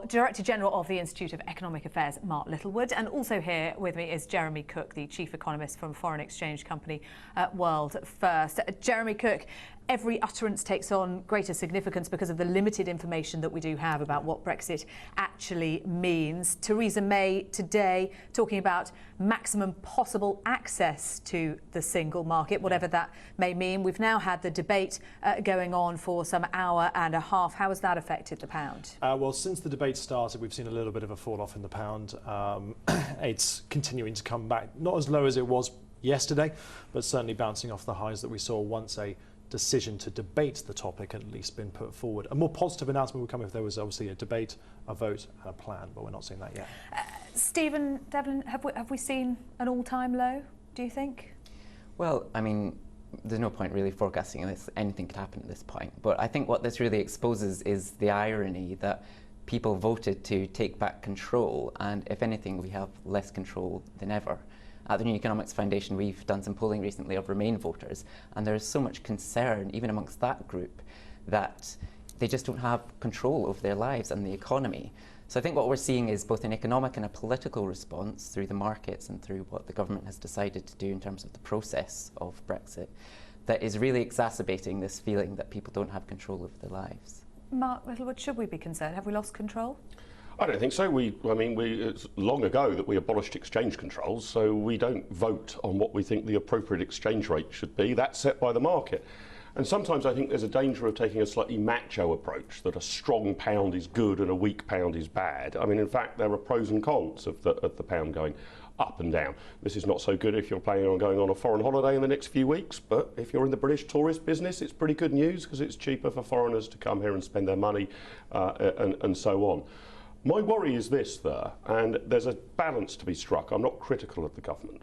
Director General of the Institute of Economic Affairs, Mark Littlewood, and also here with me is Jeremy Cook, the Chief Economist from foreign exchange company World First. Jeremy Cook, every utterance takes on greater significance because of the limited information that we do have about what Brexit actually means. Theresa May today talking about maximum possible access to the single market, whatever that may mean. We've now had the debate going on for some hour and a half. How has that affected the pound? Well, since the debate started, we've seen a little bit of a fall off in the pound. It's continuing to come back, not as low as it was yesterday, but certainly bouncing off the highs that we saw once a decision to debate the topic had at least been put forward. A more positive announcement would come if there was obviously a debate, a vote, and a plan, but we're not seeing that yet. Stephen, Devlin, have we seen an all-time low, do you think? Well, I mean, there's no point really forecasting this. Anything could happen at this point. But I think what this really exposes is the irony that people voted to take back control, and if anything, we have less control than ever. At the New Economics Foundation, we've done some polling recently of Remain voters, and there is so much concern, even amongst that group, that they just don't have control over their lives and the economy. So I think what we're seeing is both an economic and a political response through the markets and through what the government has decided to do in terms of the process of Brexit that is really exacerbating this feeling that people don't have control over their lives. Mark Littlewood, should we be concerned? Have we lost control? I don't think so. It's long ago that we abolished exchange controls, so we don't vote on what we think the appropriate exchange rate should be. That's set by the market. And sometimes I think there's a danger of taking a slightly macho approach, that a strong pound is good and a weak pound is bad. I mean, in fact, there are pros and cons of the pound going up and down. This is not so good if you're planning on going on a foreign holiday in the next few weeks, but if you're in the British tourist business, it's pretty good news because it's cheaper for foreigners to come here and spend their money and so on. My worry is this, though, and there's a balance to be struck. I'm not critical of the government.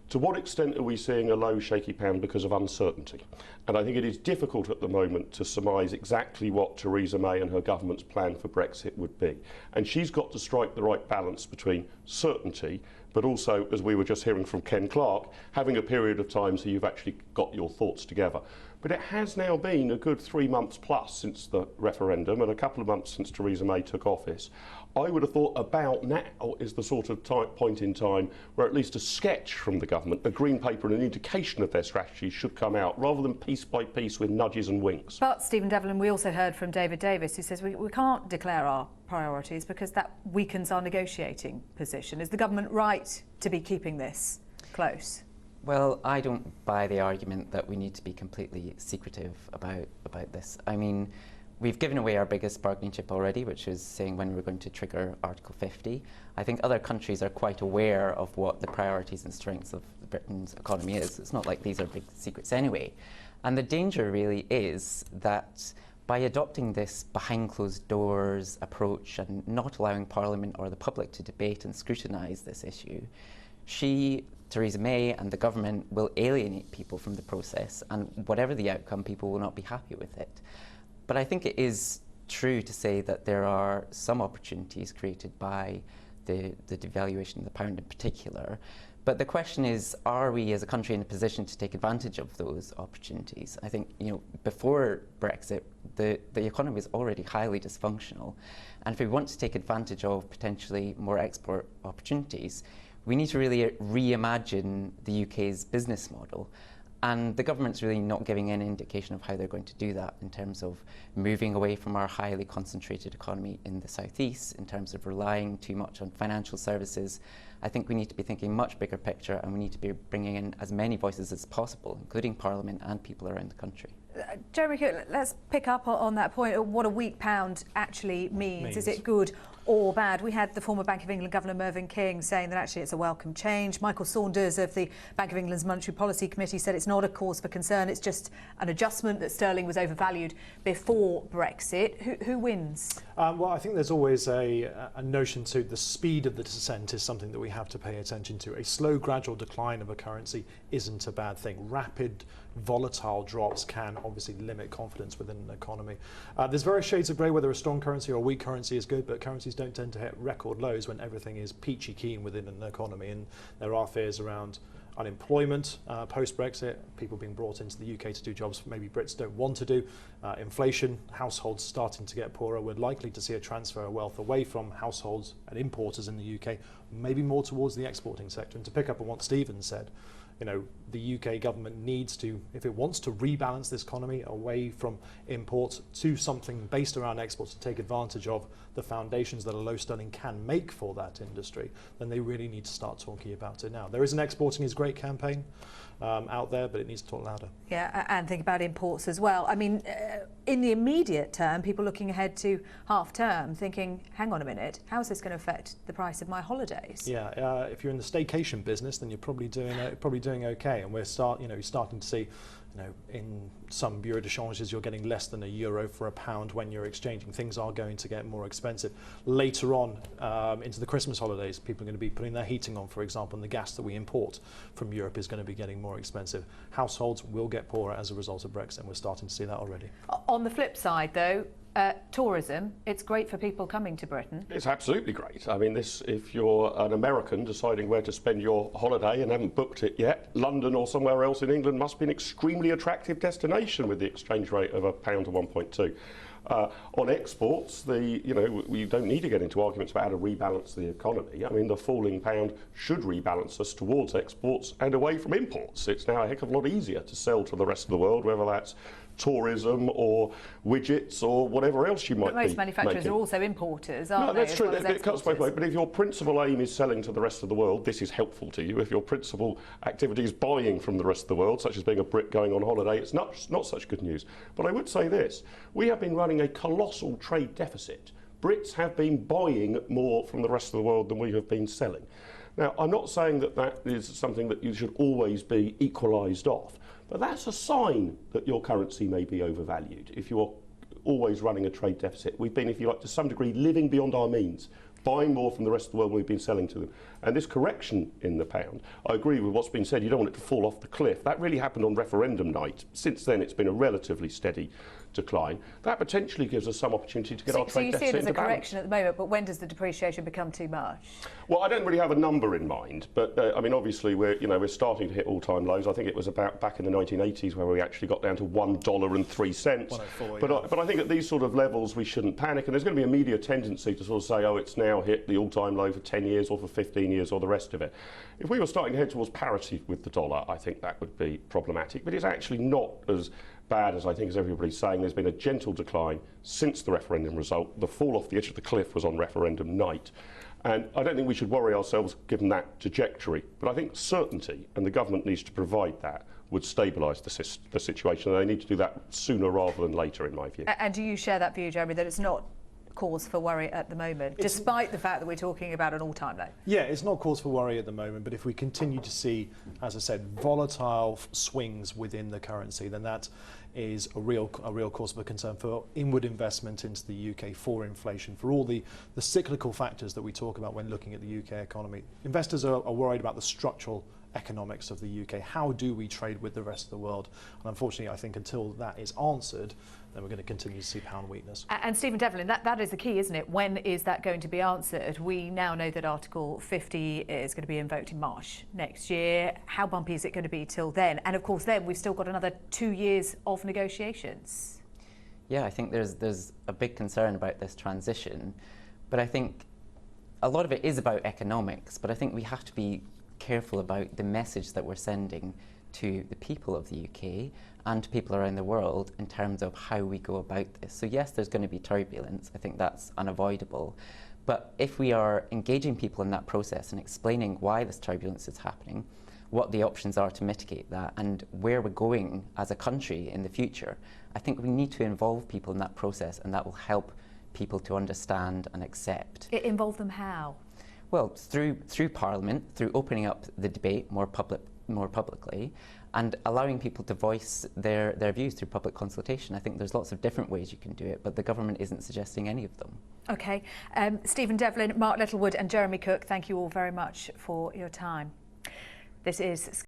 To what extent are we seeing a low, shaky pound because of uncertainty? And I think it is difficult at the moment to surmise exactly what Theresa May and her government's plan for Brexit would be. And she's got to strike the right balance between certainty, but also, as we were just hearing from Ken Clark, having a period of time so you've actually got your thoughts together. But it has now been a good 3 months plus since the referendum and a couple of months since Theresa May took office. I would have thought about now is the sort of point in time where at least a sketch from the government, a green paper and an indication of their strategy should come out, rather than piece by piece with nudges and winks. But, Stephen Devlin, we also heard from David Davis, who says we can't declare our priorities because that weakens our negotiating position. Is the government right to be keeping this close? Well, I don't buy the argument that we need to be completely secretive about this. I mean, we've given away our biggest bargaining chip already, which is saying when we're going to trigger Article 50. I think other countries are quite aware of what the priorities and strengths of Britain's economy is. It's not like these are big secrets anyway. And the danger really is that by adopting this behind closed doors approach and not allowing Parliament or the public to debate and scrutinise this issue, Theresa May and the government will alienate people from the process, and whatever the outcome, people will not be happy with it. But I think it is true to say that there are some opportunities created by the devaluation of the pound in particular. But the question is, are we as a country in a position to take advantage of those opportunities? I think, before Brexit, the economy was already highly dysfunctional. And if we want to take advantage of potentially more export opportunities, we need to really reimagine the UK's business model. And the government's really not giving any indication of how they're going to do that in terms of moving away from our highly concentrated economy in the southeast, in terms of relying too much on financial services. I think we need to be thinking much bigger picture, and we need to be bringing in as many voices as possible, including Parliament and people around the country. Jeremy, let's pick up on that point, what a weak pound actually means. Is it good or bad? We had the former Bank of England Governor Mervyn King saying that actually it's a welcome change. Michael Saunders of the Bank of England's Monetary Policy Committee said it's not a cause for concern, it's just an adjustment, that sterling was overvalued before Brexit. Who wins? Well, I think there's always a notion to the speed of the descent is something that we have to pay attention to. A slow, gradual decline of a currency isn't a bad thing. Rapid, volatile drops can obviously limit confidence within an economy. There's various shades of grey whether a strong currency or a weak currency is good, but currencies don't tend to hit record lows when everything is peachy keen within an economy, and there are fears around unemployment post-Brexit, people being brought into the UK to do jobs maybe Brits don't want to do, inflation, households starting to get poorer. We're likely to see a transfer of wealth away from households and importers in the UK, maybe more towards the exporting sector. And to pick up on what Stephen said, you know, the UK government needs to, if it wants to rebalance this economy away from imports to something based around exports to take advantage of the foundations that a low sterling can make for that industry, then they really need to start talking about it now. There is an Exporting is Great campaign out there, but it needs to talk louder. Yeah, and think about imports as well. I mean, in the immediate term, people looking ahead to half term thinking, hang on a minute, how is this going to affect the price of my holidays? Yeah, if you're in the staycation business, then you're probably doing okay. And we're starting to see, you know, in some bureau de changes, you're getting less than €1 for a pound when you're exchanging. Things are going to get more expensive. Later on, into the Christmas holidays, people are going to be putting their heating on, for example, and the gas that we import from Europe is going to be getting more expensive. Households will get poorer as a result of Brexit, and we're starting to see that already. On the flip side, though, tourism, it's great for people coming to Britain. It's absolutely great. I mean, if you're an American deciding where to spend your holiday and haven't booked it yet, London or somewhere else in England must be an extremely attractive destination with the exchange rate of £1 to 1.2. On exports, we don't need to get into arguments about how to rebalance the economy. I mean, the falling pound should rebalance us towards exports and away from imports. It's now a heck of a lot easier to sell to the rest of the world, whether that's tourism or widgets or whatever else you might be But most manufacturers making. are also importers, aren't No, they? that's true. As well as It cuts both ways. But if your principal aim is selling to the rest of the world, this is helpful to you. If your principal activity is buying from the rest of the world, such as being a Brit going on holiday, it's not such good news. But I would say this. We have been running a colossal trade deficit. Brits have been buying more from the rest of the world than we have been selling. Now, I'm not saying that is something that you should always be equalised off, but that's a sign that your currency may be overvalued. If you're always running a trade deficit, we've been, if you like, to some degree living beyond our means, buying more from the rest of the world than we've been selling to them. And this correction in the pound, I agree with what's been said, you don't want it to fall off the cliff. That really happened on referendum night. Since then, it's been a relatively steady decline. That potentially gives us some opportunity to get our trade deficit into balance. So you see it as a correction at the moment, but when does the depreciation become too much? Well, I don't really have a number in mind, but I mean, obviously we're starting to hit all-time lows. I think it was about back in the 1980s where we actually got down to $1.03. But I think at these sort of levels we shouldn't panic, and there's going to be a media tendency to sort of say, oh, it's now hit the all-time low for 10 years or for 15 years or the rest of it. If we were starting to head towards parity with the dollar, I think that would be problematic, but it's actually not as bad as I think as everybody's saying. There's been a gentle decline since the referendum result. The fall off the edge of the cliff was on referendum night. And I don't think we should worry ourselves given that trajectory. But I think certainty, and the government needs to provide that, would stabilise the situation. And they need to do that sooner rather than later, in my view. And do you share that view, Jeremy, that it's not cause for worry at the moment, despite the fact that we're talking about an all-time low? Yeah, it's not cause for worry at the moment, but if we continue to see, as I said, volatile swings within the currency, then that is a real cause for concern for inward investment into the UK, for inflation, for all the cyclical factors that we talk about when looking at the UK economy. Investors are worried about the structural economics of the UK. How do we trade with the rest of the world? And unfortunately, I think until that is answered, then we're going to continue to see pound weakness. And Stephen Devlin, that is the key, isn't it? When is that going to be answered? We now know that Article 50 is going to be invoked in March next year. How bumpy is it going to be till then? And of course, then we've still got another 2 years of negotiations. Yeah, I think there's a big concern about this transition, but I think a lot of it is about economics, but I think we have to be careful about the message that we're sending to the people of the UK and to people around the world in terms of how we go about this. So yes, there's going to be turbulence. I think that's unavoidable. But if we are engaging people in that process and explaining why this turbulence is happening, what the options are to mitigate that, and where we're going as a country in the future, I think we need to involve people in that process, and that will help people to understand and accept. Involve them how? Well, through Parliament, through opening up the debate more publicly, and allowing people to voice their views through public consultation. I think there's lots of different ways you can do it, but the government isn't suggesting any of them. OK. Stephen Devlin, Mark Littlewood and Jeremy Cook, thank you all very much for your time. This is